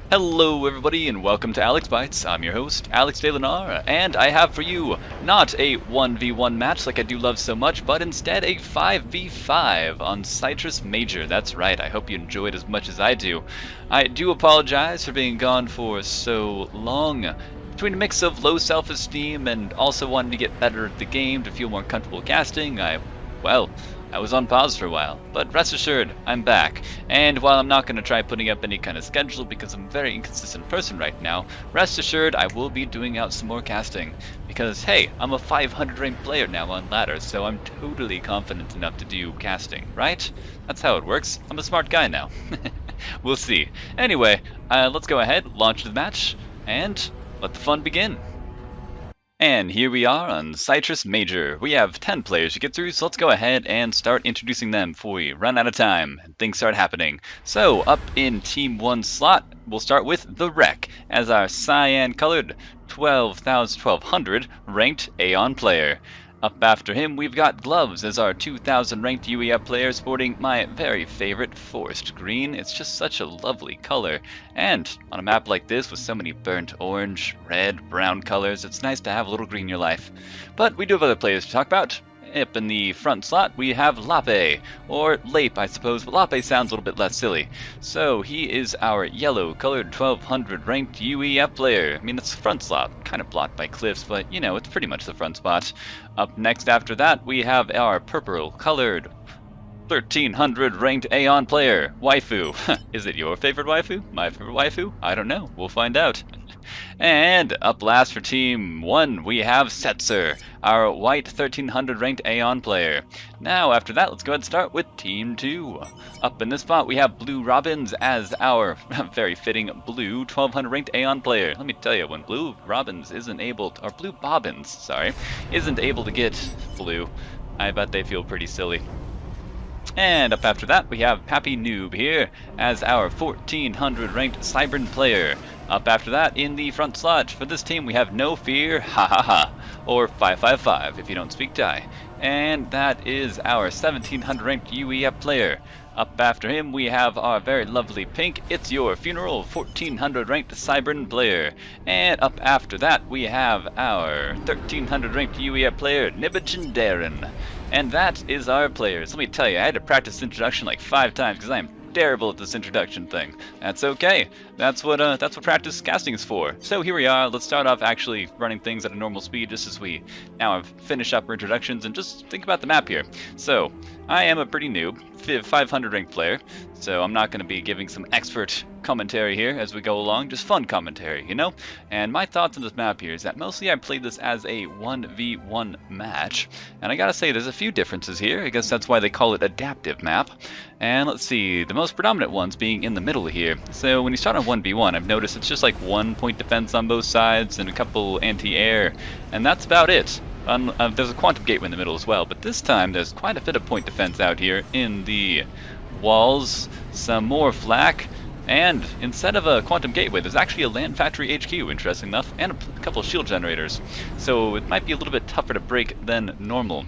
Hello everybody and welcome to Alex Bites. I'm your host, Alex DeLenar, and I have for you not a 1v1 match like I do love so much, but instead a 5v5 on Syrtis Major. That's right, I hope you enjoyed as much as I do. I do apologize for being gone for so long. Between a mix of low self-esteem and also wanting to get better at the game to feel more comfortable casting, I was on pause for a while, but rest assured, I'm back. And while I'm not going to try putting up any kind of schedule because I'm a very inconsistent person right now, rest assured I will be doing out some more casting. Because hey, I'm a 500 ranked player now on ladder, so I'm totally confident enough to do casting, right? That's how it works. I'm a smart guy now. We'll see. Anyway, let's go ahead, launch the match, and let the fun begin. And here we are on Syrtis Major. We have 10 players to get through, so let's go ahead and start introducing them before we run out of time and things start happening. So, up in Team 1 slot, we'll start with TheWreck as our cyan-colored 1200 ranked Aeon player. Up after him, we've got Gloves as our 2000 ranked UEF player sporting my very favorite forest green. It's just such a lovely color. And on a map like this with so many burnt orange, red, brown colors, it's nice to have a little green in your life. But we do have other players to talk about. Up in the front slot, we have Lape, or Lape, I suppose, but Lape sounds a little bit less silly. So he is our yellow-colored 1200 ranked UEF player. I mean, it's the front slot, kind of blocked by cliffs, but you know, it's pretty much the front spot. Up next after that, we have our purple-colored 1300 ranked Aeon player, Waifu. Is it your favorite waifu? My favorite waifu? I don't know. We'll find out. And up last for Team 1, we have Setzer, our white 1300 ranked Aeon player. Now, after that, let's go ahead and start with Team 2. Up in this spot, we have BlueBobbins as our very fitting blue 1200 ranked Aeon player. Let me tell you, when BlueBobbins isn't able to, or BlueBobbins, sorry, isn't able to get blue, I bet they feel pretty silly. And up after that, we have PappyNoob here as our 1400 ranked Cybern player. Up after that, in the front slot, for this team we have No Fear, ha ha ha, or 555 if you don't speak Thai. And that is our 1700 ranked UEF player. Up after him, we have our very lovely pink ItsYourFuneral 1400 ranked Cybern player. And up after that, we have our 1300 ranked UEF player, Nybegynderen. And that is our players. Let me tell you, I had to practice introduction like 5 times because I am terrible at this introduction thing. That's okay. That's what practice casting is for. So here we are. Let's start off actually running things at a normal speed just as we now have finished up our introductions and just think about the map here. So I am a pretty noob, 500 ranked player, so I'm not going to be giving some expert commentary here as we go along, just fun commentary, you know? And my thoughts on this map here is that mostly I played this as a 1v1 match, and I gotta say there's a few differences here. I guess that's why they call it adaptive map. And let's see, the most predominant ones being in the middle here. So when you start on 1v1, I've noticed it's just like 1 point defense on both sides and a couple anti-air, and that's about it. There's a quantum gateway in the middle as well, but this time there's quite a bit of point defense out here in the walls, some more flak, and instead of a quantum gateway, there's actually a land factory HQ, interesting enough, and a couple of shield generators. So it might be a little bit tougher to break than normal.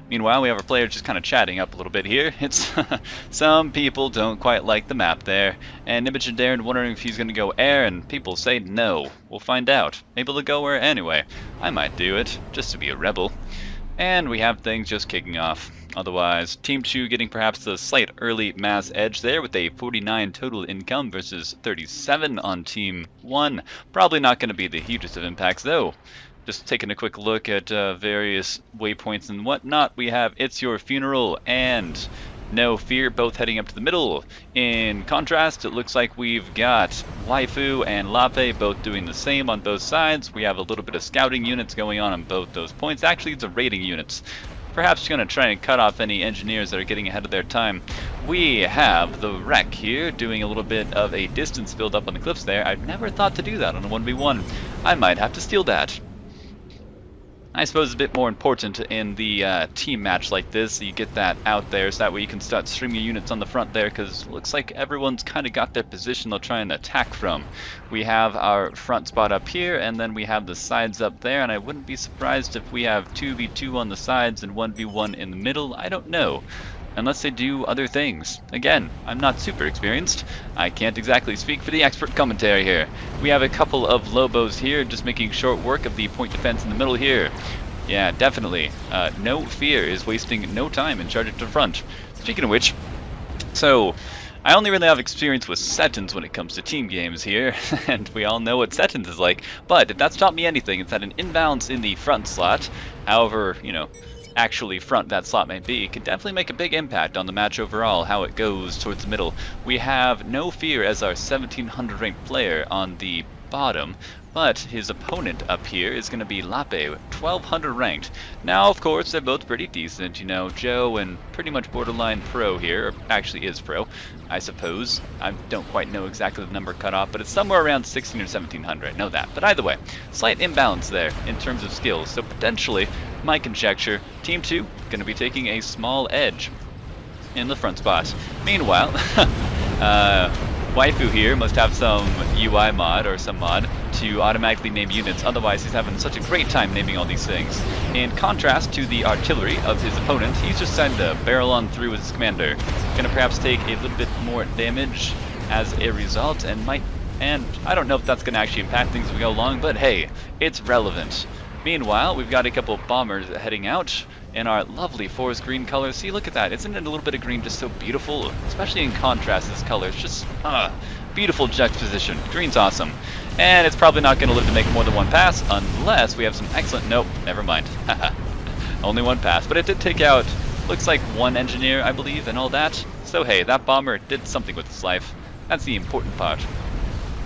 Meanwhile, we have our players just kind of chatting up a little bit here. It's some people don't quite like the map there, and Nybegynderen wondering if he's going to go air, and people say no. We'll find out. Maybe they'll go air anyway. I might do it, just to be a rebel. And we have things just kicking off. Otherwise, Team 2 getting perhaps the slight early mass edge there with a 49 total income versus 37 on Team 1. Probably not going to be the hugest of impacts though. Just taking a quick look at various waypoints and whatnot, we have ItsYourFuneral and No Fear both heading up to the middle. In contrast, it looks like we've got Waifu and Lape both doing the same on both sides. We have a little bit of scouting units going on both those points. Actually, it's a raiding units. Perhaps going to try and cut off any engineers that are getting ahead of their time. We have TheWreck here doing a little bit of a distance build up on the cliffs there. I've never thought to do that on a 1v1. I might have to steal that. I suppose it's a bit more important in the team match like this, so you get that out there, so that way you can start streaming units on the front there, because it looks like everyone's kind of got their position they'll try and attack from. We have our front spot up here, and then we have the sides up there, and I wouldn't be surprised if we have 2v2 on the sides and 1v1 in the middle. I don't know. unless they do other things. Again, I'm not super experienced. I can't exactly speak for the expert commentary here. We have a couple of Lobos here, just making short work of the point defense in the middle here. Yeah, definitely. No Fear is wasting no time in charging to the front. Speaking of which, so I only really have experience with Settins when it comes to team games here, and we all know what Settins is like, but if that's taught me anything, it's that an inbounds in the front slot, however, you know, actually front that slot may be, can definitely make a big impact on the match overall, how it goes towards the middle. We have No Fear as our 1700 ranked player on the bottom, but his opponent up here is going to be Lape, 1200 ranked. Now, of course, they're both pretty decent, you know, Joe and pretty much borderline pro here, or actually is pro, I suppose. I don't quite know exactly the number cut off, but it's somewhere around 16 or 1700, I know that. But either way, slight imbalance there in terms of skills, so potentially, my conjecture, Team 2 going to be taking a small edge in the front spot. Meanwhile, Waifu here must have some UI mod or some mod to automatically name units, otherwise he's having such a great time naming all these things. In contrast to the artillery of his opponent, he's just decided to barrel on through with his commander. Gonna perhaps take a little bit more damage as a result, and I don't know if that's gonna actually impact things as we go along, but hey, it's relevant. Meanwhile, we've got a couple of bombers heading out in our lovely forest green color. See, look at that. Isn't it a little bit of green just so beautiful? Especially in contrast, this color. It's just, beautiful juxtaposition. Green's awesome. And it's probably not going to live to make more than one pass, unless we have some excellent... Nope, never mind. Only one pass. But it did take out, looks like one engineer, I believe, and all that. So hey, that bomber did something with his life. That's the important part.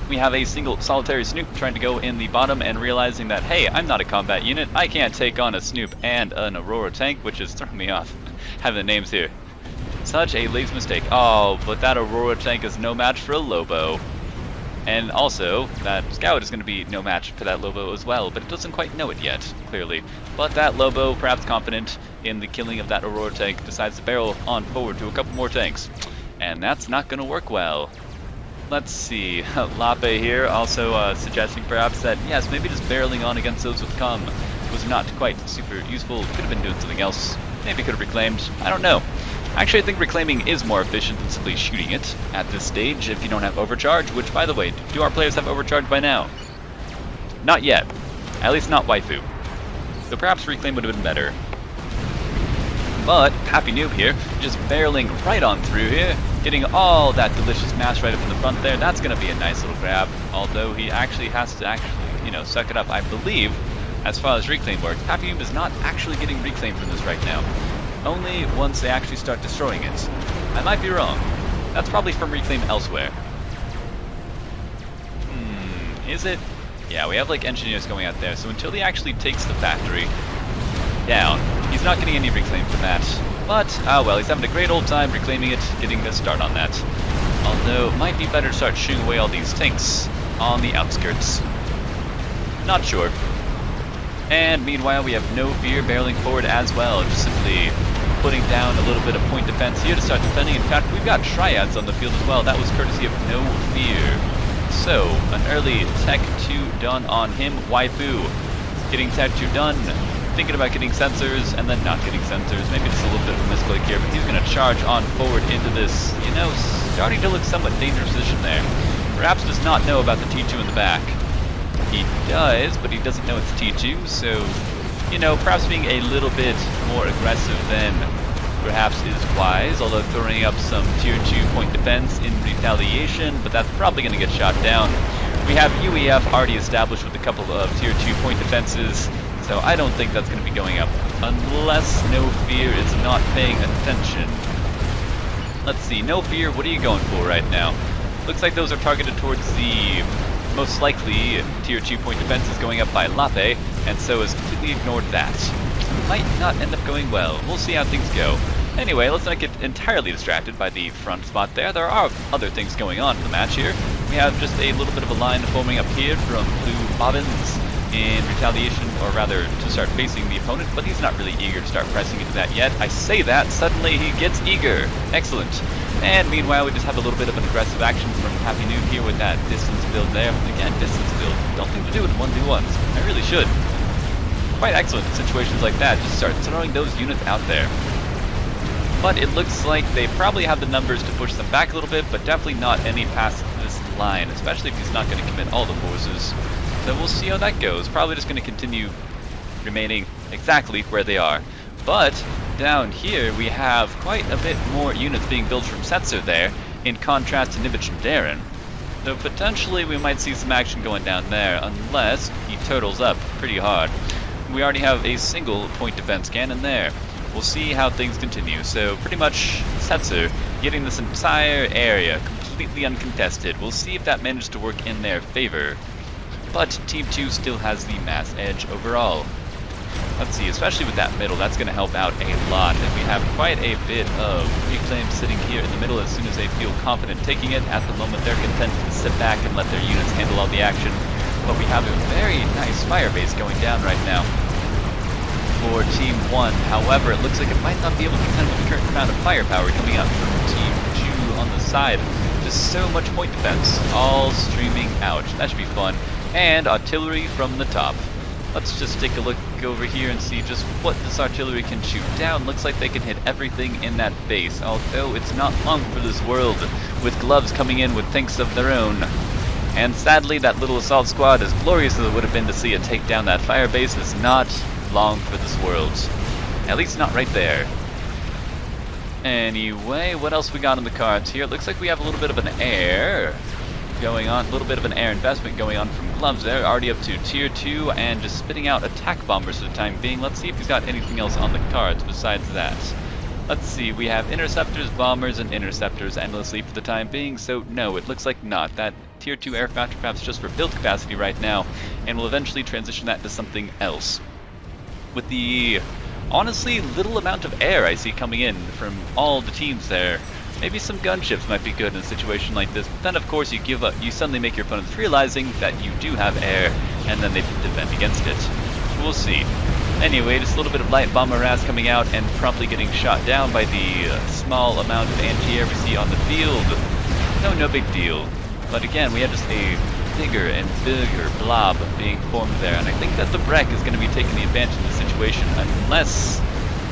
We have a single solitary Snoop trying to go in the bottom and realizing that, hey, I'm not a combat unit. I can't take on a Snoop and an Aurora tank, which is throwing me off. Having the names here. Such a lazy mistake. Oh, but that Aurora tank is no match for a Lobo. And also, that Scout is going to be no match for that Lobo as well, but it doesn't quite know it yet, clearly. But that Lobo, perhaps confident in the killing of that Aurora tank, decides to barrel on forward to a couple more tanks. And that's not going to work well. Let's see, Lape here also suggesting perhaps that, yes, maybe just barreling on against those with comm was not quite super useful. Could have been doing something else. Maybe could have reclaimed. I don't know. Actually, I think reclaiming is more efficient than simply shooting it at this stage if you don't have overcharge, which, by the way, do our players have overcharge by now? Not yet. At least not Waifu. So perhaps reclaim would have been better. But PappyNoob here, just barreling right on through here, getting all that delicious mass right up in the front there. That's going to be a nice little grab, although he actually has to you know, suck it up. I believe, as far as reclaim works, PappyNoob is not actually getting reclaim from this right now. Only once they actually start destroying it. I might be wrong. That's probably from reclaim elsewhere. Is it? Yeah, we have like engineers going out there, so until he actually takes the factory down, he's not getting any reclaim from that. But, well, he's having a great old time reclaiming it, getting a start on that. Although, it might be better to start shooting away all these tanks on the outskirts. Not sure. And meanwhile, we have No Fear barreling forward as well, just simply putting down a little bit of point defense here to start defending. In fact, we've got triads on the field as well. That was courtesy of No Fear. So, an early Tech 2 done on him. Waifu getting Tech 2 done. Thinking about getting sensors and then not getting sensors. Maybe just a little bit of a misclick here, but he's going to charge on forward into this, you know, starting to look somewhat dangerous position there. Perhaps does not know about the T2 in the back. He does, but he doesn't know it's T2, so, you know, perhaps being a little bit more aggressive than perhaps is wise, although throwing up some tier 2 point defense in retaliation, but that's probably going to get shot down. We have UEF already established with a couple of tier 2 point defenses, so I don't think that's going to be going up, unless No Fear is not paying attention. Let's see, No Fear, what are you going for right now? Looks like those are targeted towards the most likely tier 2 point defenses going up by Lape, and so has completely ignored that. Might not end up going well. We'll see how things go. Anyway, let's not get entirely distracted by the front spot there. There are other things going on in the match here. We have just a little bit of a line forming up here from BlueBobbins in retaliation, or rather to start facing the opponent, but he's not really eager to start pressing into that yet. I say that, suddenly he gets eager. Excellent. And meanwhile, we just have a little bit of an aggressive action from PappyNoob here with that distance build there. Again, distance build. Don't think to do it in 1v1s. I really should. Quite excellent in situations like that. Just start throwing those units out there. But it looks like they probably have the numbers to push them back a little bit, but definitely not any past this line, especially if he's not going to commit all the forces. So we'll see how that goes. Probably just going to continue remaining exactly where they are. But down here we have quite a bit more units being built from setzer there, in contrast to Nybegynderen. So potentially we might see some action going down there, unless he turtles up pretty hard. We already have a single point defense cannon there. We'll see how things continue. So pretty much setzer getting this entire area completely uncontested. We'll see if that manages to work in their favor. But Team 2 still has the mass edge overall. Let's see, especially with that middle, that's going to help out a lot. And we have quite a bit of reclaims sitting here in the middle as soon as they feel confident taking it. At the moment, they're content to sit back and let their units handle all the action. But we have a very nice fire base going down right now for Team 1. However, it looks like it might not be able to contend with the current amount of firepower coming out from Team 2 on the side. Just so much point defense, all streaming out. That should be fun. And artillery from the top. Let's just take a look over here and see just what this artillery can shoot down. Looks like they can hit everything in that base, although it's not long for this world, with gloves coming in with tanks of their own. And sadly, that little assault squad, as glorious as it would have been to see it take down that fire base, is not long for this world. At least not right there. Anyway, what else we got on the cards here? It looks like we have a little bit of an air going on, a little bit of an air investment going on from gloves there, already up to tier 2 and just spitting out attack bombers for the time being. Let's see if he's got anything else on the cards besides that. Let's see, we have interceptors, bombers, and interceptors endlessly for the time being, so no, it looks like not. That tier 2 air factor perhaps just for build capacity right now, and we'll eventually transition that to something else. With the honestly little amount of air I see coming in from all the teams there, maybe some gunships might be good in a situation like this, but then of course you give up, you suddenly make your opponents realizing that you do have air, and then they defend against it. We'll see. Anyway, just a little bit of light bomb harass coming out and promptly getting shot down by the small amount of anti-air we see on the field. No big deal. But again, we have just a bigger and bigger blob being formed there, and I think that TheWreck is going to be taking the advantage of the situation, unless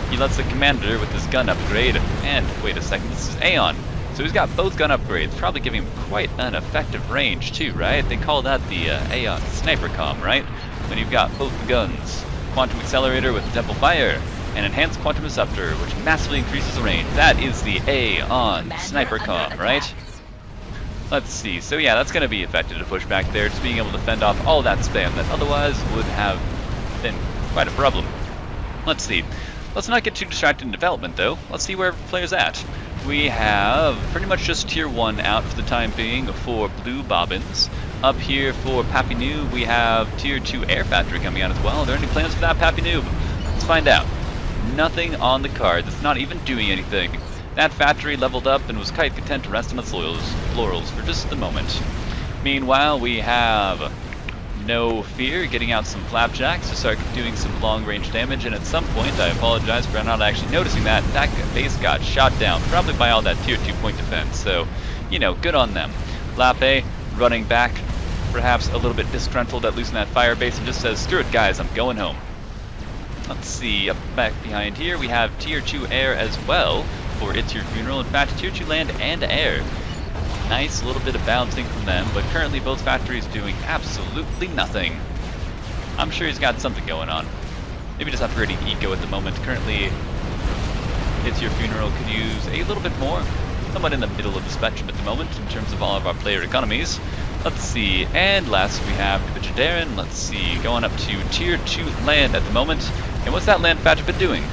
he lets the commander with his gun upgrade. And wait a second, this is Aeon, so he's got both gun upgrades, probably giving him quite an effective range too, right? They call that the Aeon Sniper Com, right? When you've got both the guns. Quantum Accelerator with Temple Fire, and Enhanced Quantum Disruptor, which massively increases the range. That is the Aeon Sniper Com, right? Let's see, so yeah, that's going to be effective to push back there, just being able to fend off all that spam that otherwise would have been quite a problem. Let's see. Let's not get too distracted in development though. Let's see where every player's at. We have pretty much just tier 1 out for the time being for BlueBobbins. Up here for PappyNoob, we have tier 2 Air Factory coming out as well. Are there any plans for that, PappyNoob? Let's find out. Nothing on the card. It's not even doing anything. That factory leveled up and was quite content to rest on its laurels for just the moment. Meanwhile, we have No Fear getting out some flapjacks to start doing some long-range damage, and at some point, I apologize for not actually noticing that base got shot down, probably by all that tier 2 point defense, so, you know, good on them. Lape running back, perhaps a little bit disgruntled at losing that fire base, and just says, screw it guys, I'm going home. Let's see, up back behind here, we have tier 2 air as well for ItsYourFuneral. In fact, tier 2 land and air. Nice little bit of bouncing from them, but currently both factories doing absolutely nothing. I'm sure he's got something going on. Maybe just upgrading eco at the moment. Currently, ItsYourFuneral could use a little bit more. Somewhat in the middle of the spectrum at the moment in terms of all of our player economies. Let's see, and last we have Nybegynderen. Let's see, going up to tier 2 land at the moment. And what's that land factor been doing?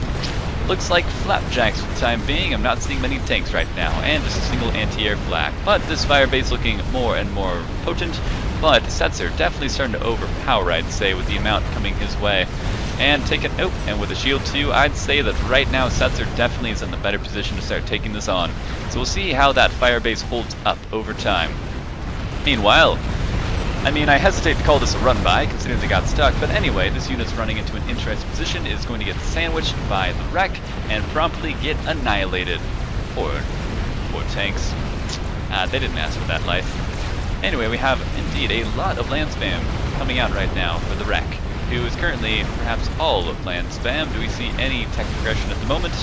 Looks like flapjacks for the time being. I'm not seeing many tanks right now, and just a single anti-air flak. But this firebase looking more and more potent, but setzer definitely starting to overpower, I'd say, with the amount coming his way. And taking, oh, and with a shield too, I'd say that right now setzer definitely is in the better position to start taking this on. So we'll see how that firebase holds up over time. Meanwhile, I mean, I hesitate to call this a run-by, considering they got stuck, but anyway, this unit's running into an interesting position, is going to get sandwiched by TheWreck, and promptly get annihilated. Poor tanks. They didn't ask for that life. Anyway, we have, indeed, a lot of land spam coming out right now for TheWreck. who is currently perhaps all of land spam. Do we see any tech progression at the moment?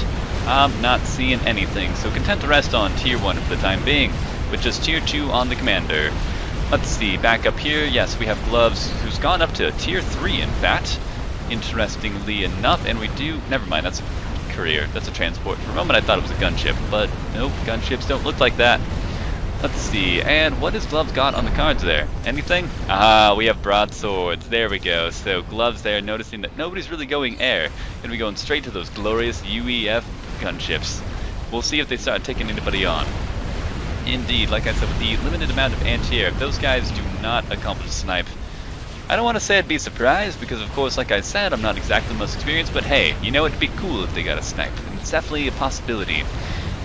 I'm not seeing anything, so content to rest on tier 1 for the time being, with just tier 2 on the commander. Let's see, back up here, yes, we have Gloves, who's gone up to tier 3 in fact, interestingly enough, and we do, never mind, that's a courier, that's a transport. For a moment I thought it was a gunship, but nope, gunships don't look like that. Let's see, and what has Gloves got on the cards there? Anything? Ah, we have broadswords, there we go. So Gloves there, noticing that nobody's really going air, gonna be going straight to those glorious UEF gunships. We'll see if they start taking anybody on. Indeed, like I said, with the limited amount of anti-air, if those guys do not accomplish a snipe, I don't want to say I'd be surprised, because of course, like I said, I'm not exactly the most experienced, but hey, you know, it'd be cool if they got a snipe, and it's definitely a possibility.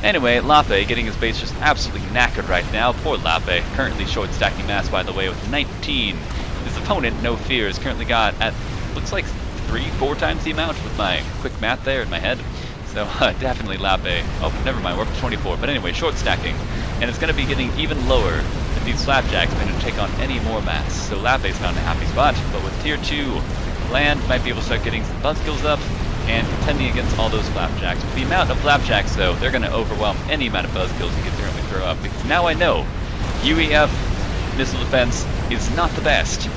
Anyway, Lape getting his base just absolutely knackered right now. Poor Lape, currently short stacking mass by the way with 19. His opponent, No Fear, has currently got at, looks like 3-4 times the amount with my quick math there in my head. So definitely Lape. Oh, never mind, we're up to 24. But anyway, short stacking. And it's going to be getting even lower if these Flapjacks manage to take on any more mass. So Lape's not in a happy spot, but with tier 2 land, might be able to start getting some buzzkills up and contending against all those Flapjacks. With the amount of Flapjacks, though, they're going to overwhelm any amount of buzzkills you can currently throw up. Because now I know UEF missile defense is not the best.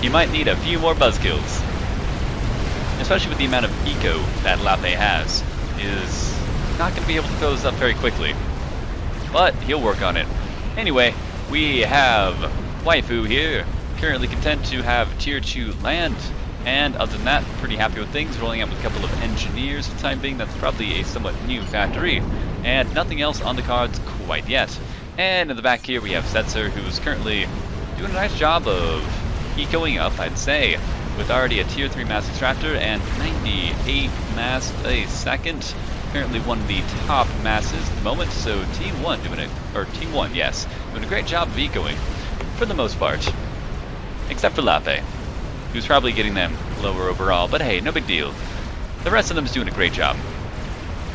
You might need a few more buzzkills. Especially with the amount of eco that Lape has, is not going to be able to throw this up very quickly. But he'll work on it. Anyway, we have Waifu here, currently content to have tier 2 land. And other than that, pretty happy with things, rolling out with a couple of engineers for the time being. That's probably a somewhat new factory. And nothing else on the cards quite yet. And in the back here we have Setzer, who's currently doing a nice job of ecoing up, I'd say, with already a tier 3 mass extractor and 98 mass a second. Currently one of the top masses at the moment, so Team 1 doing it, or Team 1, yes, doing a great job of ecoing, for the most part. Except for Lape, who's probably getting them lower overall, but hey, no big deal. The rest of them is doing a great job.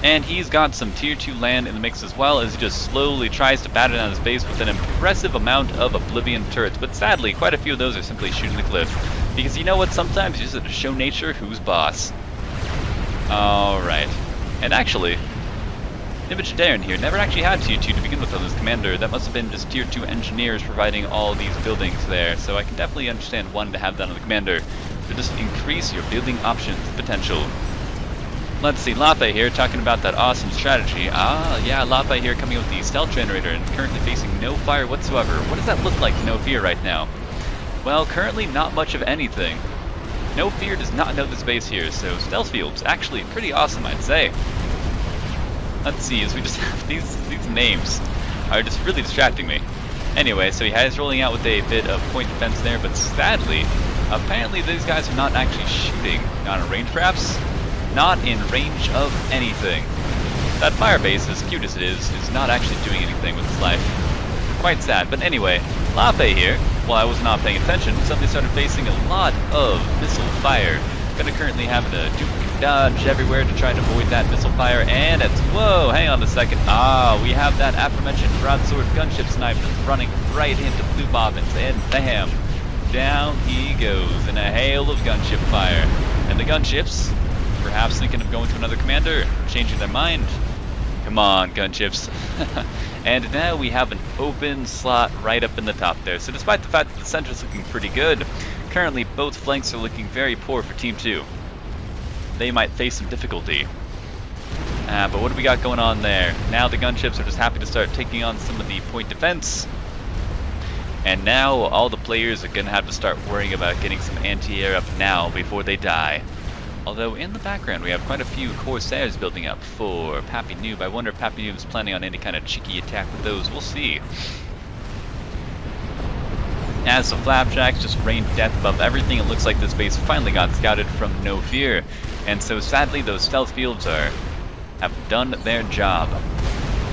And he's got some tier 2 land in the mix as well, as he just slowly tries to batter down his base with an impressive amount of Oblivion turrets, but sadly, quite a few of those are simply shooting the cliff. Because you know what, sometimes you just have to show nature who's boss. Alright. And actually, Nybegynderen here never actually had tier 2 to begin with on this commander. That must have been just tier 2 engineers providing all these buildings there. So I can definitely understand wanting to have that on the commander to just increase your building options potential. Let's see, Lape here talking about that awesome strategy. Ah, yeah, Lape here coming with the stealth generator and currently facing no fire whatsoever. What does that look like to No Fear right now? Well, currently not much of anything. No Fear does not know this base here, so stealth field's actually pretty awesome, I'd say. Let's see, as we just have these names are just really distracting me. Anyway, so he is rolling out with a bit of point defense there, but sadly, apparently these guys are not actually shooting. Not in range, perhaps? Not in range of anything. That fire base, as cute as it is not actually doing anything with its life. Quite sad, but anyway, Lape here, while I was not paying attention, suddenly started facing a lot of missile fire. Gonna currently have to duke and dodge everywhere to try and avoid that missile fire, and it's, whoa, hang on a second. Ah, we have that aforementioned broadsword gunship sniper running right into BlueBobbins, and bam, down he goes in a hail of gunship fire. And the gunships, perhaps thinking of going to another commander, changing their mind. Come on, gunships. And now we have an open slot right up in the top there. So despite the fact that the center is looking pretty good, currently both flanks are looking very poor for Team 2. They might face some difficulty. But what do we got going on there? Now the gunships are just happy to start taking on some of the point defense. And now all the players are going to have to start worrying about getting some anti-air up now before they die. Although in the background we have quite a few Corsairs building up for PappyNoob. I wonder if PappyNoob is planning on any kind of cheeky attack with those. We'll see. As the Flapjacks just rained death above everything, it looks like this base finally got scouted from No Fear. And so sadly those stealth fields have done their job.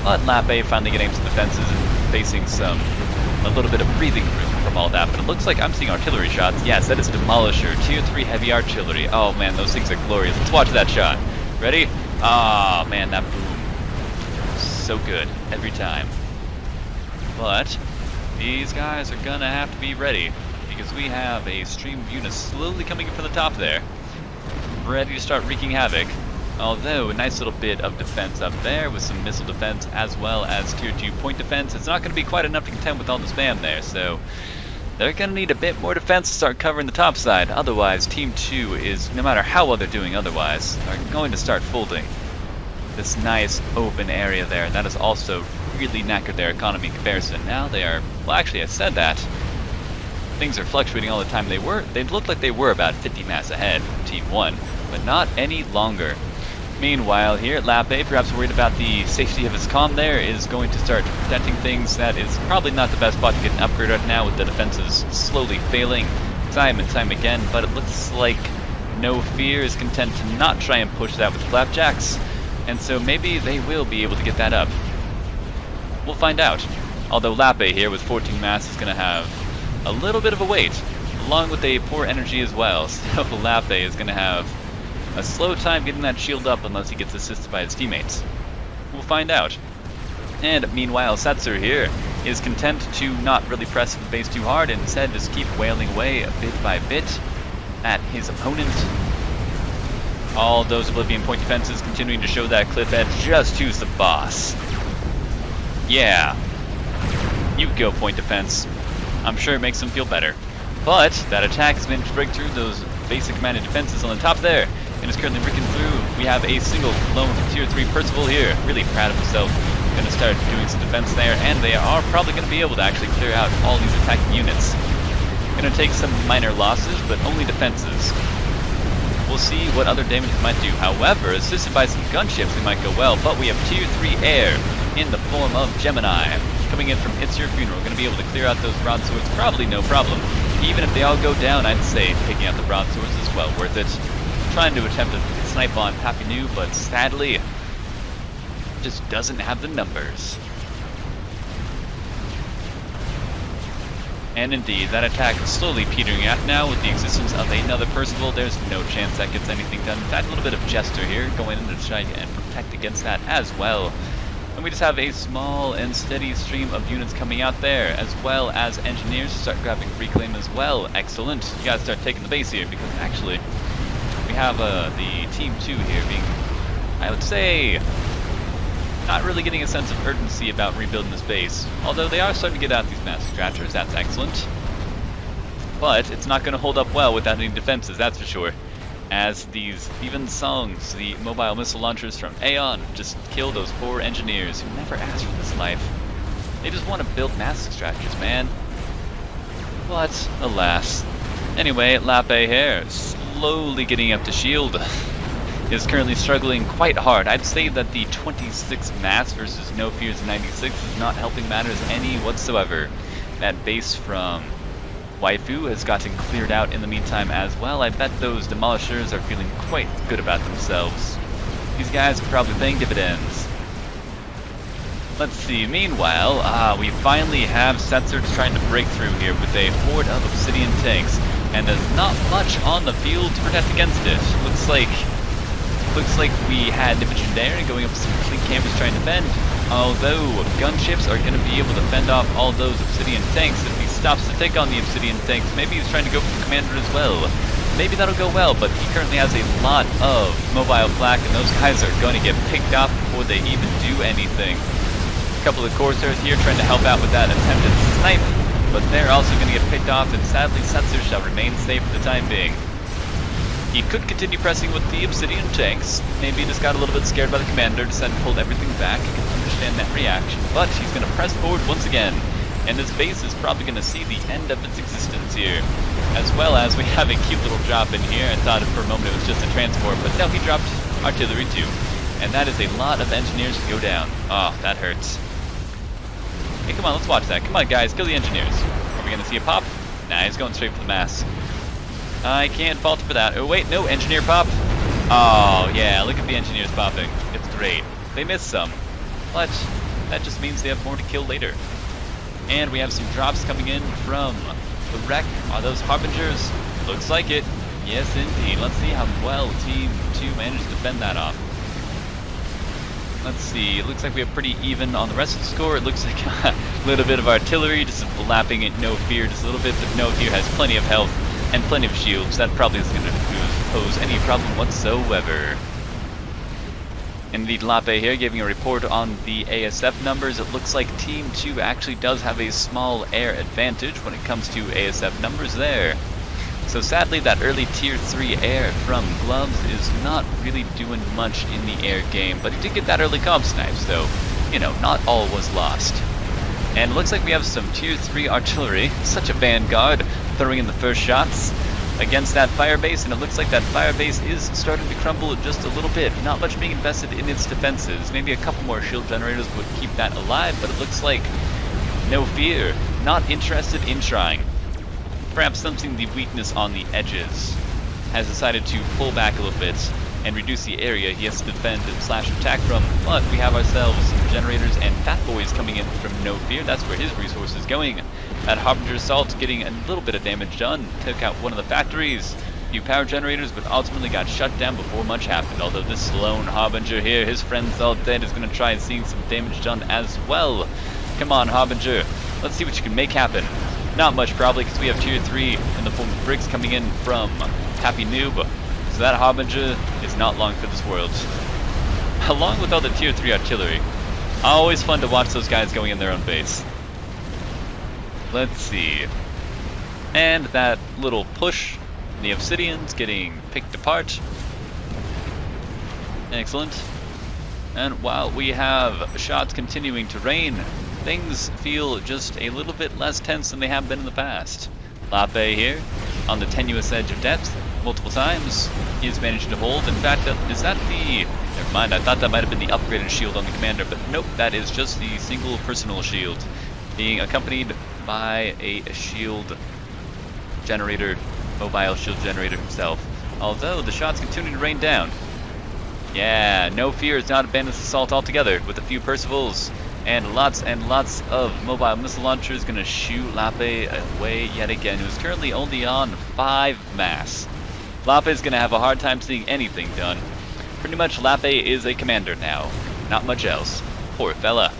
But Lape finally getting some defenses and facing a little bit of breathing room from all that, but it looks like I'm seeing artillery shots. Yes, that is Demolisher, tier 3 heavy artillery. Oh man, those things are glorious. Let's watch that shot. Ready? Ah, man, that boom. So good, every time. But these guys are gonna have to be ready. because we have a stream of units slowly coming in from the top there, ready to start wreaking havoc. Although a nice little bit of defense up there with some missile defense as well as tier 2 point defense, it's not going to be quite enough to contend with all the spam there, so they're going to need a bit more defense to start covering the top side. Otherwise, Team 2 is, no matter how well they're doing otherwise, are going to start folding. This nice open area there, and that has also really knackered their economy in comparison. Now they are, well actually I said that, things are fluctuating all the time. They looked like they were about 50 mass ahead from Team 1, but not any longer. Meanwhile, here at Lape, perhaps worried about the safety of his comm there, is going to start protecting things. That is probably not the best spot to get an upgrade right now, with the defenses slowly failing time and time again, but it looks like No Fear is content to not try and push that with flapjacks, and so maybe they will be able to get that up. We'll find out. Although Lape here with 14 mass is going to have a little bit of a wait, along with a poor energy as well, so Lape is going to have a slow time getting that shield up unless he gets assisted by his teammates. We'll find out. And meanwhile, Setzer here is content to not really press the base too hard and instead just keep wailing away bit by bit at his opponent. All those Oblivion point defenses continuing to show that cliff edge. Just who's the boss? Yeah. You go, point defense. I'm sure it makes them feel better. But that attack has managed to break through those basic commanded defenses on the top there, and is currently breaking through. We have a single lone tier 3 Percival here, really proud of himself. Going to start doing some defense there, and they are probably going to be able to actually clear out all these attacking units. Going to take some minor losses, but only defenses. We'll see what other damage it might do. However, assisted by some gunships, it might go well, but we have tier 3 air in the form of Gemini coming in from ItsYourFuneral. Going to be able to clear out those broadswords, probably no problem. Even if they all go down, I'd say taking out the broadswords is well worth it. Trying to attempt to snipe on PappyNoob, but sadly, just doesn't have the numbers. And indeed, that attack is slowly petering out now with the existence of another Percival. There's no chance that gets anything done. In fact, a little bit of Jester here going in to try and protect against that as well. And we just have a small and steady stream of units coming out there, as well as engineers start grabbing reclaim as well. Excellent. You gotta start taking the base here, because actually we have the Team 2 here being, I would say, not really getting a sense of urgency about rebuilding this base. Although they are starting to get out these massive scratchers, that's excellent. But it's not going to hold up well without any defenses, that's for sure. As these even songs, the mobile missile launchers from Aeon, just kill those poor engineers who never asked for this life. They just want to build massive scratchers, man. But alas. Anyway, Lape here, slowly getting up to shield, is currently struggling quite hard. I'd say that the 26 mass versus No Fear's 96 is not helping matters any whatsoever. That base from Waifu has gotten cleared out in the meantime as well. I bet those demolishers are feeling quite good about themselves. These guys are probably paying dividends. Let's see, meanwhile, we finally have Setzer trying to break through here with a horde of obsidian tanks, and there's not much on the field to protect against it. Looks like we had Nybegynderen going up some complete campus trying to defend, although gunships are going to be able to fend off all those obsidian tanks. If he stops to take on the obsidian tanks, maybe he's trying to go for the commander as well. Maybe that'll go well, but he currently has a lot of mobile flak, and those guys are going to get picked off before they even do anything. A couple of Corsairs here trying to help out with that attempted snipe, but they're also going to get picked off, and sadly Setzer shall remain safe for the time being. He could continue pressing with the obsidian tanks. Maybe he just got a little bit scared by the commander, decided to hold everything back. I can understand that reaction, but he's going to press forward once again, and his base is probably going to see the end of its existence here. As well as we have a cute little drop in here. I thought for a moment it was just a transport, but no, he dropped artillery too. And that is a lot of engineers to go down. Oh, that hurts. Hey, come on, let's watch that. Come on, guys, kill the engineers. Are we going to see a pop? Nah, he's going straight for the mass. I can't fault for that. Oh, wait, no, engineer pop. Oh, yeah, look at the engineers popping. It's great. They missed some, but that just means they have more to kill later. And we have some drops coming in from TheWreck. Are those Harbingers? Looks like it. Yes, indeed. Let's see how well Team 2 managed to fend that off. Let's see. It looks like we have pretty even on the rest of the score. It looks like Little bit of artillery, just lapping it, no fear, just a little bit, but no fear has plenty of health and plenty of shields. That probably isn't going to pose any problem whatsoever. Indeed, Lape here giving a report on the ASF numbers. It looks like Team 2 actually does have a small air advantage when it comes to ASF numbers there. So sadly, that early Tier 3 air from Gloves is not really doing much in the air game, but he did get that early comp snipe, so, you know, not all was lost. And it looks like we have some Tier 3 artillery, such a vanguard, throwing in the first shots against that fire base, and it looks like that fire base is starting to crumble just a little bit. Not much being invested in its defenses. Maybe a couple more shield generators would keep that alive, but it looks like no fear, not interested in trying. Perhaps sensing the weakness on the edges, has decided to pull back a little bit and reduce the area he has to defend and slash attack from, but we have ourselves some generators and fat boys coming in from no fear. That's where his resource is going. That Harbinger assault getting a little bit of damage done, took out one of the factories, few power generators, but ultimately got shut down before much happened. Although this lone Harbinger here, his friends all dead, is going to try and see some damage done as well. Come on, Harbinger, let's see what you can make happen. Not much probably, because we have Tier 3 in the form of bricks coming in from PappyNoob. So that Harbinger is not long for this world. Along with all the Tier 3 artillery. Always fun to watch those guys going in their own base. Let's see. And that little push, the Obsidians getting picked apart. Excellent. And while we have shots continuing to rain, things feel just a little bit less tense than they have been in the past. Lape here, on the tenuous edge of death, multiple times. He has managed to hold. In fact, is that the... Never mind, I thought that might have been the upgraded shield on the commander, but nope, that is just the single personal shield, being accompanied by a shield generator, mobile shield generator himself. Although, the shots continue to rain down. Yeah, no fear has not abandoned this assault altogether, with a few Percivals and lots of mobile missile launchers gonna shoot Lape away yet again, who's currently only on 5 mass. Lape is gonna have a hard time seeing anything done. Pretty much Lape is a commander now, not much else. Poor fella.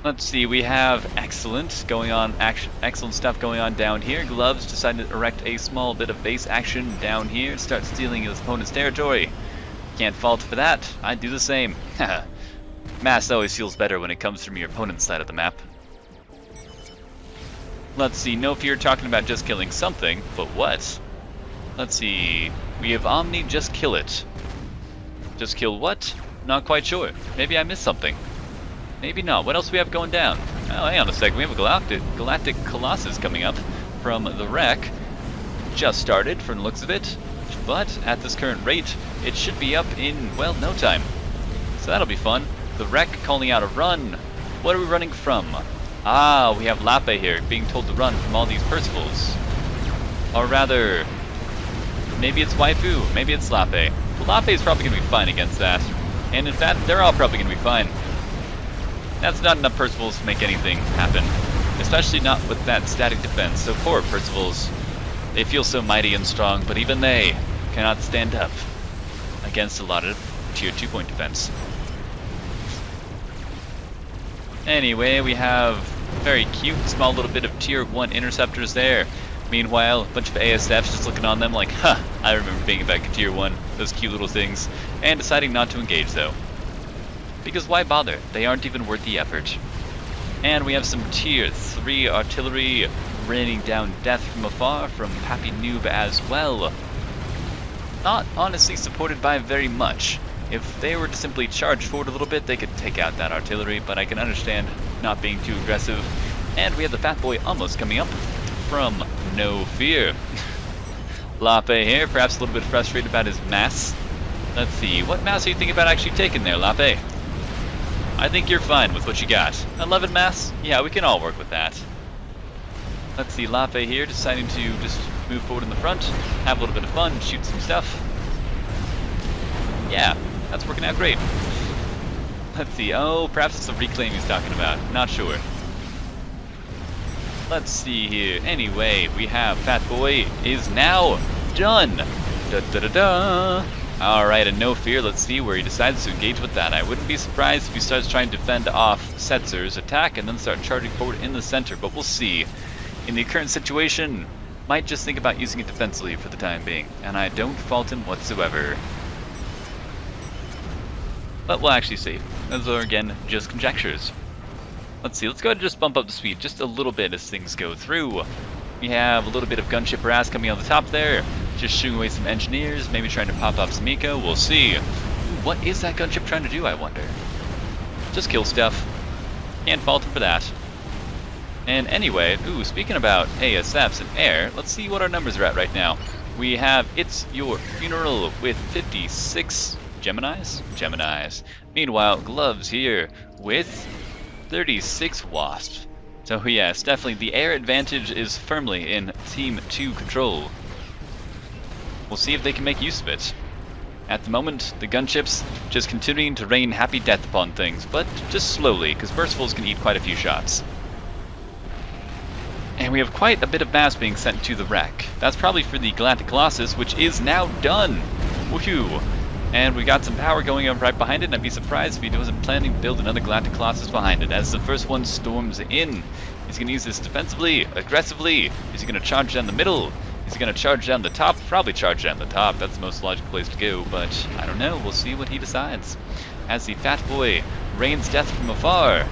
Let's see, we have excellent stuff going on down here. Gloves decided to erect a small bit of base action down here, start stealing his opponent's territory. Can't fault for that, I'd do the same. Mass always feels better when it comes from your opponent's side of the map. Let's see, no fear talking about just killing something, but what? Let's see, we have Omni just kill it. Just kill what? Not quite sure. Maybe I missed something. Maybe not. What else do we have going down? Oh, hang on a sec. We have a Galactic Colossus coming up from TheWreck. Just started from the looks of it, but at this current rate, it should be up in, well, no time. So that'll be fun. TheWreck calling out a run. What are we running from? Ah, we have Lape here being told to run from all these Percivals. Or rather, maybe it's Waifu, maybe it's Lape. Well, Lape is probably going to be fine against that. And in fact, they're all probably going to be fine. That's not enough Percivals to make anything happen. Especially not with that static defense. So poor Percivals. They feel so mighty and strong, but even they cannot stand up against a lot of Tier 2 point defense. Anyway, we have very cute, small little bit of Tier 1 interceptors there. Meanwhile, a bunch of ASFs just looking on them like, huh, I remember being back in Tier 1, those cute little things, and deciding not to engage though. Because why bother? They aren't even worth the effort. And we have some Tier 3 artillery raining down death from afar from PappyNoob as well. Not honestly supported by very much. If they were to simply charge forward a little bit, they could take out that artillery, but I can understand not being too aggressive. And we have the fat boy almost coming up from no fear. Lape here, perhaps a little bit frustrated about his mass. Let's see, what mass are you thinking about actually taking there, Lape? I think you're fine with what you got. 11 mass? Yeah, we can all work with that. Let's see, Lape here deciding to just move forward in the front, have a little bit of fun, shoot some stuff. Yeah, that's working out great. Let's see, oh, perhaps it's a reclaim he's talking about. Not sure. Let's see here. Anyway, we have Fat Boy is now done. Da da da da. Alright, and no fear, let's see where he decides to engage with that. I wouldn't be surprised if he starts trying to fend off Setzer's attack and then start charging forward in the center, but we'll see. In the current situation, might just think about using it defensively for the time being, and I don't fault him whatsoever. But we'll actually see. Those are, again, just conjectures. Let's see, let's go ahead and just bump up the speed just a little bit as things go through. We have a little bit of gunship harass coming on the top there. Just shooting away some engineers, maybe trying to pop up some eco. We'll see. Ooh, what is that gunship trying to do, I wonder? Just kill stuff. Can't fault him for that. And anyway, ooh, speaking about ASFs and air, let's see what our numbers are at right now. We have ItsYourFuneral with 56 Geminis. Meanwhile, Gloves here with 36 Wasps. So yes, definitely the air advantage is firmly in Team 2 control. We'll see if they can make use of it. At the moment, the gunships just continuing to rain happy death upon things, but just slowly, because Burstfuls can eat quite a few shots. And we have quite a bit of mass being sent to the wreck. That's probably for the Galactic Colossus, which is now done! Woohoo! And we got some power going up right behind it, and I'd be surprised if he wasn't planning to build another Galactic Colossus behind it, as the first one storms in. He's going to use this defensively, aggressively. Is he going to charge down the middle? Is he going to charge down the top? Probably charge down the top. That's the most logical place to go, but I don't know. We'll see what he decides. As the fat boy rains death from afar.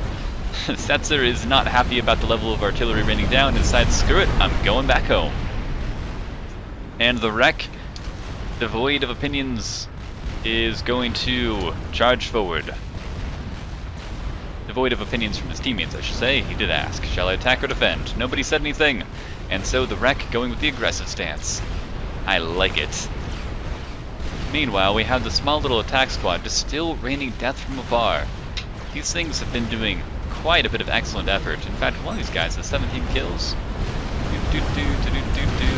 Setzer is not happy about the level of artillery raining down and decides, screw it, I'm going back home. And the wreck, devoid of opinions, is going to charge forward. Devoid of opinions from his teammates, I should say. He did ask, shall I attack or defend? Nobody said anything. And so the wreck going with the aggressive stance. I like it. Meanwhile, we have the small little attack squad just still raining death from afar. These things have been doing quite a bit of excellent effort. In fact, one of these guys has 17 kills.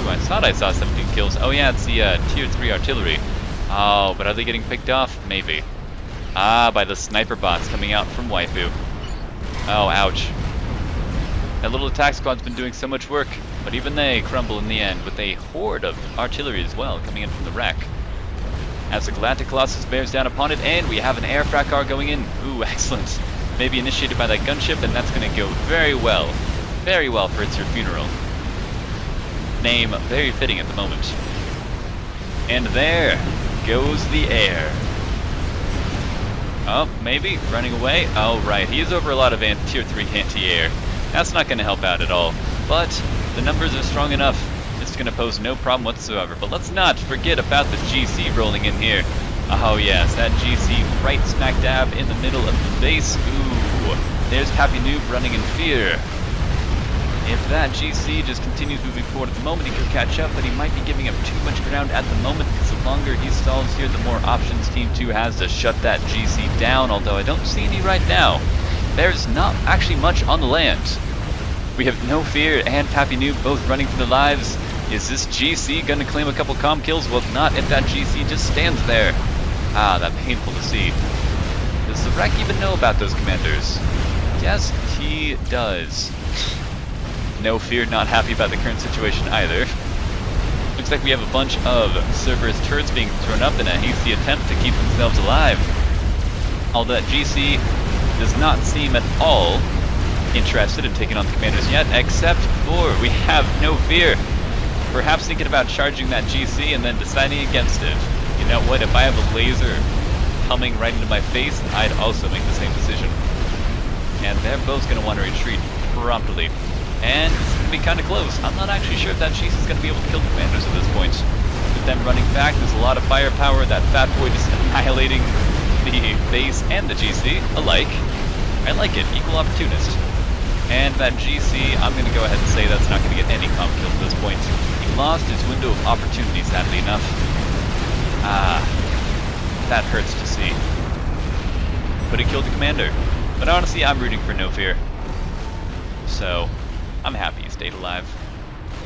I thought I saw 17 kills. Oh yeah, it's the tier 3 artillery. Oh, but are they getting picked off? Maybe. Ah, by the sniper bots coming out from Waifu. Oh, ouch. That little attack squad's been doing so much work, but even they crumble in the end with a horde of artillery as well coming in from the wreck. As the Galactic Colossus bears down upon it, and we have an air frac car going in. Ooh, excellent. Maybe initiated by that gunship, and that's going to go very well. Very well for ItsYourFuneral. Name very fitting at the moment. And there goes the air. Oh, maybe running away. Oh, right. He is over a lot of tier 3 anti-air. That's not going to help out at all. But the numbers are strong enough. It's going to pose no problem whatsoever. But let's not forget about the GC rolling in here. Oh yes, that GC right smack dab in the middle of the base. Ooh, there's PappyNoob running in fear. If that GC just continues moving forward at the moment, he could catch up, but he might be giving up too much ground at the moment, because the longer he stalls here, the more options Team 2 has to shut that GC down, although I don't see any right now. There's not actually much on the land. We have No Fear and PappyNoob both running for their lives. Is this GC going to claim a couple comm kills? Well, if not, if that GC just stands there. Ah, that's painful to see. Does TheWreck even know about those commanders? Yes, he does. No Fear not happy about the current situation either. Looks like we have a bunch of Cerberus turrets being thrown up in a hasty attempt to keep themselves alive. Although that GC does not seem at all interested in taking on the commanders yet, except for we have No Fear. Perhaps thinking about charging that GC and then deciding against it. You know what, if I have a laser coming right into my face, I'd also make the same decision. And they're both going to want to retreat promptly. And it's going to be kind of close. I'm not actually sure if that GC is going to be able to kill the commanders at this point. With them running back, there's a lot of firepower, that fat boy just annihilating the base and the GC alike. I like it, equal opportunist. And that GC, I'm going to go ahead and say that's not going to get any comm kills at this point. He lost his window of opportunity, sadly enough. Ah, that hurts to see. But he killed the commander. But honestly, I'm rooting for No Fear. So, I'm happy he stayed alive.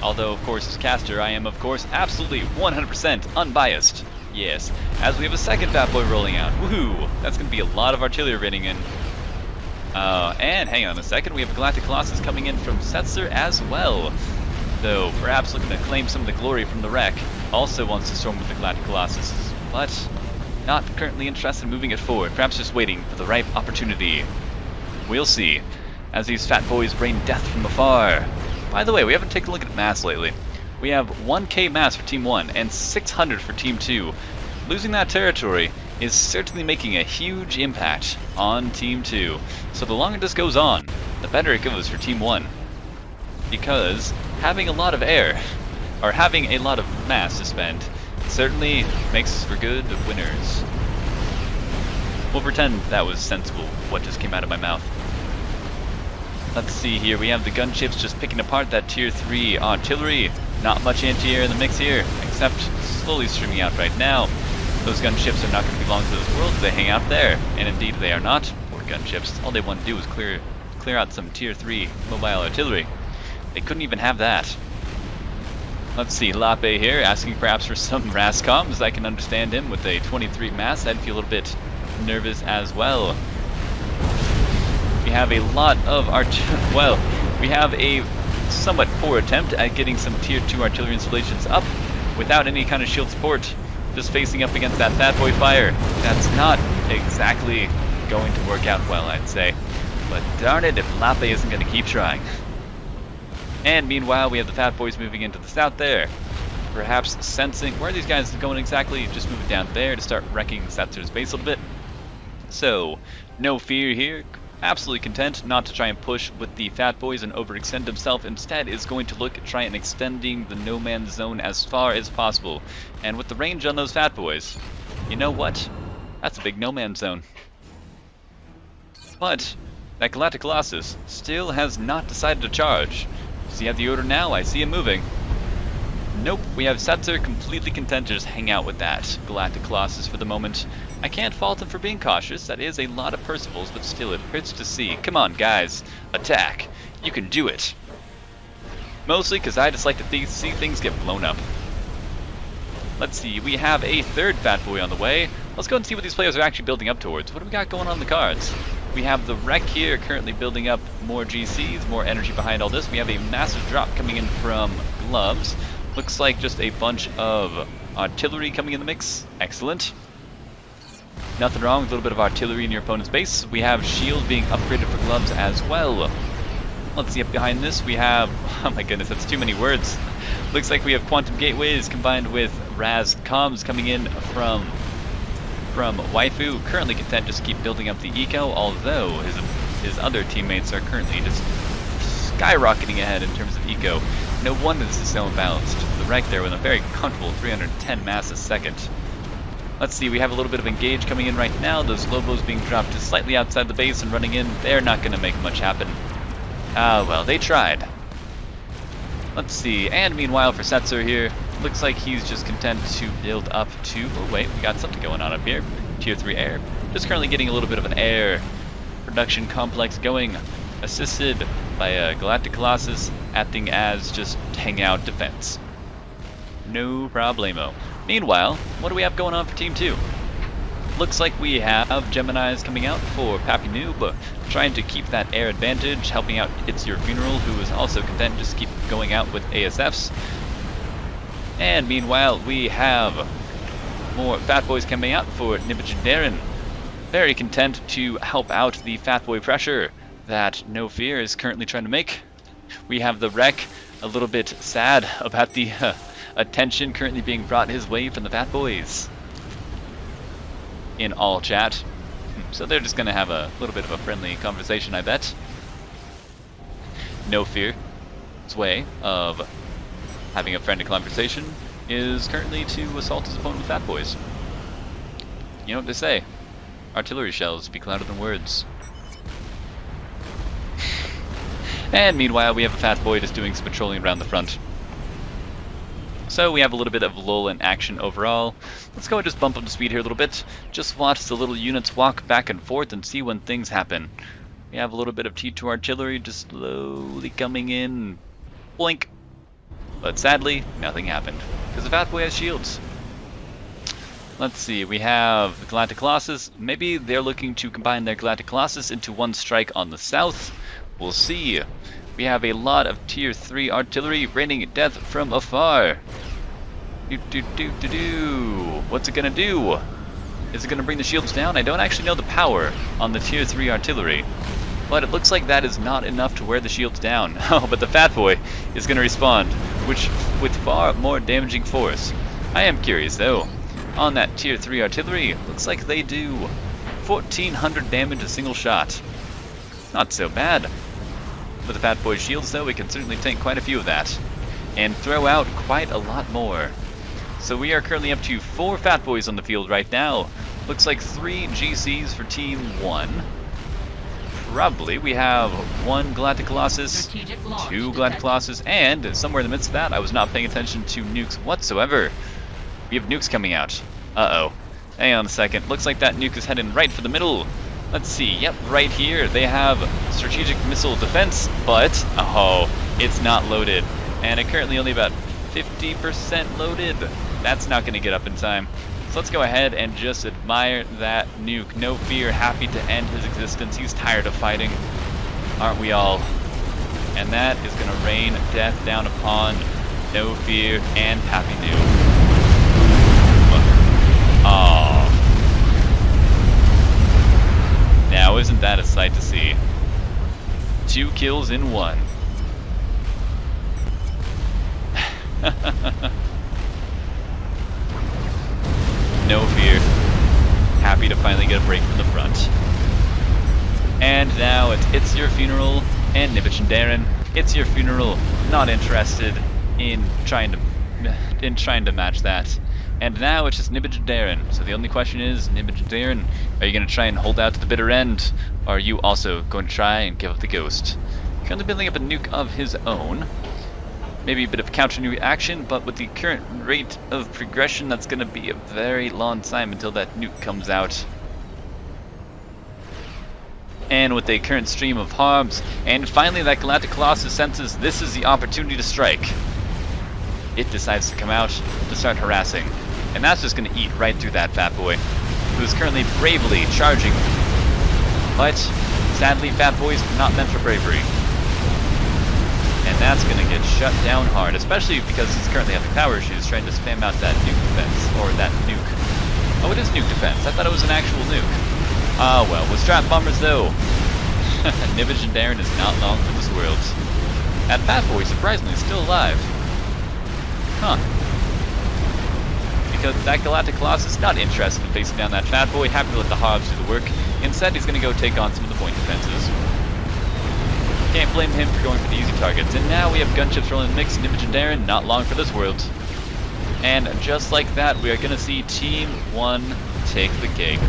Although, of course, as caster, I am, of course, absolutely 100% unbiased. Yes, as we have a second fat boy rolling out. Woohoo! That's going to be a lot of artillery raining in. And hang on a second, we have a Galactic Colossus coming in from Setzer as well. Though, perhaps looking to claim some of the glory from the wreck. Also wants to storm with the Galactic Colossus. but not currently interested in moving it forward. Perhaps just waiting for the right opportunity. We'll see, as these fat boys rain death from afar. By the way, we haven't taken a look at mass lately. We have 1k mass for Team 1 and 600 for Team 2. Losing that territory is certainly making a huge impact on Team 2. So the longer this goes on, the better it goes for Team 1. Because having a lot of air, or having a lot of mass to spend, certainly makes us for good winners. We'll pretend that was sensible, what just came out of my mouth. Let's see here, we have the gunships just picking apart that tier 3 artillery. Not much anti-air in the mix here, except slowly streaming out right now. Those gunships are not going to belong to this world, they hang out there. And indeed they are not. Poor gunships, all they want to do is clear out some tier 3 mobile artillery. They couldn't even have that. Let's see, Lape here, asking perhaps for some RASCOMs. I can understand him with a 23 mass. I'd feel a little bit nervous as well. We have a lot of we have a somewhat poor attempt at getting some tier 2 artillery installations up without any kind of shield support. Just facing up against that fat boy fire. That's not exactly going to work out well, I'd say. But darn it if Lape isn't going to keep trying. And meanwhile, we have the fat boys moving into the south there. Perhaps sensing, where are these guys going exactly? Just moving down there to start wrecking the setzer's base a little bit. So, no fear here. Absolutely content not to try and push with the fat boys and overextend himself. Instead is going to look at trying extending the no man's zone as far as possible. And with the range on those fat boys, you know what? That's a big no man's zone. But that Galactic Colossus still has not decided to charge. Does he have the order now? I see him moving. Nope, we have Setzer completely content to just hang out with that Galactic Colossus for the moment. I can't fault him for being cautious. That is a lot of Percivals, but still it hurts to see. Come on, guys. Attack. You can do it. Mostly because I just like to see things get blown up. Let's see, we have a third fat boy on the way. Let's go and see what these players are actually building up towards. What do we got going on in the cards? We have TheWreck here currently building up more GCs, more energy behind all this. We have a massive drop coming in from gloves. Looks like just a bunch of artillery coming in the mix. Excellent. Nothing wrong with a little bit of artillery in your opponent's base. We have shield being upgraded for gloves as well. Let's see up behind this. We have, oh my goodness, that's too many words. Looks like we have quantum gateways combined with Raz comms coming in from Waifu. Currently content just keep building up the eco, although his other teammates are currently just skyrocketing ahead in terms of eco. No wonder this is so imbalanced. TheWreck there with a very comfortable 310 mass a second. Let's see, we have a little bit of engage coming in right now. Those Lobos being dropped just slightly outside the base and running in. They're not going to make much happen. Ah, well, they tried. Let's see, and meanwhile for Setzer here, looks like he's just content to build up to, oh wait, we got something going on up here. Tier 3 air. Just currently getting a little bit of an air production complex going, assisted by a Galactic Colossus acting as just hangout defense. No problemo. Meanwhile, what do we have going on for Team 2? Looks like we have Geminis coming out for PappyNoob, trying to keep that air advantage, helping out ItsYourFuneral, who is also content to just keep going out with ASFs. And meanwhile, we have more Fat Boys coming out for Nybegynderen, very content to help out the Fat Boy pressure that No Fear is currently trying to make. We have TheWreck a little bit sad about the attention currently being brought his way from the Fat Boys in all chat. So they're just going to have a little bit of a friendly conversation, I bet. No Fear's way of having a friendly conversation is currently to assault his opponent with Fat Boys. You know what they say, artillery shells speak louder than words. And meanwhile, we have a Fat Boy just doing some patrolling around the front. So we have a little bit of lull in action overall. Let's go and just bump up the speed here a little bit. Just watch the little units walk back and forth and see when things happen. We have a little bit of T2 artillery just slowly coming in. Blink. But sadly, nothing happened, because the Fat Boy has shields. Let's see, we have the Galactic Colossus. Maybe they're looking to combine their Galactic Colossus into one strike on the south. We'll see. We have a lot of tier 3 artillery raining death from afar. What's it gonna do? Is it gonna bring the shields down? I don't actually know the power on the tier 3 artillery, but it looks like that is not enough to wear the shields down. Oh, but the fat boy is gonna respond, which with far more damaging force. I am curious though. On that tier 3 artillery, looks like they do 1400 damage a single shot. Not so bad. With the fat boy's shields though, we can certainly tank quite a few of that and throw out quite a lot more. So we are currently up to 4 fat boys on the field right now. Looks like 3 GCs for team 1. Probably we have 1 Galactic Colossus, 2 Galactic Colossus, and somewhere in the midst of that, I was not paying attention to nukes whatsoever. We have nukes coming out. Uh-oh. Hang on a second. Looks like that nuke is heading right for the middle. Let's see. Yep, right here. They have strategic missile defense, but, oh, it's not loaded. And it currently only about 50% loaded. That's not going to get up in time. So let's go ahead and just admire that nuke. No Fear, happy to end his existence. He's tired of fighting. Aren't we all? And that is going to rain death down upon No Fear and PappyNoob. Oh. Now isn't that a sight to see? 2 kills in 1. No Fear, happy to finally get a break from the front. And now it's ItsYourFuneral and Nybegynderen. ItsYourFuneral, not interested in trying to match that. And now it's just Nybegynderen. So the only question is, Nybegynderen, are you going to try and hold out to the bitter end? Or are you also going to try and give up the ghost? Currently building up a nuke of his own. Maybe a bit of counter nuke action, but with the current rate of progression, that's going to be a very long time until that nuke comes out. And with a current stream of harms, and finally that Galactic Colossus senses this is the opportunity to strike. It decides to come out to start harassing. And that's just going to eat right through that fat boy, who is currently bravely charging. But, sadly, fat boys are not meant for bravery. And that's going to get shut down hard, especially because he's currently having power issues trying to spam out that nuke defense, or that nuke. Oh, it is nuke defense. I thought it was an actual nuke. Ah, well, with strap bombers though, Nybegynderen is not long for this world. That fat boy, surprisingly, is still alive. Huh. Because that Galactic Colossus is not interested in facing down that fat boy, happy to let the Hobbs do the work. Instead, he's going to go take on some of the point defenses. Can't blame him for going for the easy targets. And now we have gunships rolling in the mix. Nybegynderen, not long for this world. And just like that, we are going to see Team 1 take the cake.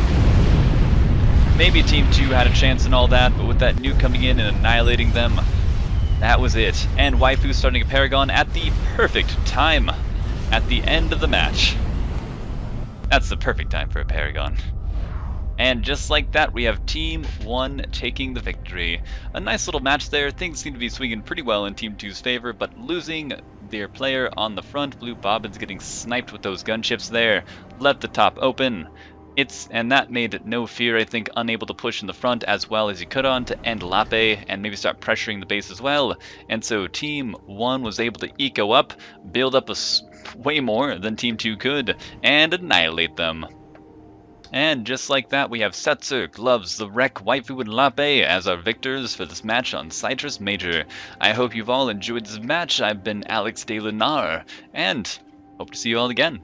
Maybe Team 2 had a chance and all that, but with that nuke coming in and annihilating them, that was it. And Waifu starting a Paragon at the perfect time. At the end of the match. That's the perfect time for a Paragon. And just like that, we have Team 1 taking the victory. A nice little match there. Things seem to be swinging pretty well in Team 2's favor, but losing their player on the front, BlueBobbins getting sniped with those gunships there, left the top open. And that made No Fear, I think, unable to push in the front as well as he could on to end Lape and maybe start pressuring the base as well. And so Team 1 was able to eco up, build up way more than Team 2 could, and annihilate them. And just like that, we have Setzer, Gloves, TheWreck, Waifu, and Lape as our victors for this match on Syrtis Major. I hope you've all enjoyed this match. I've been Alex De Lunar, and hope to see you all again.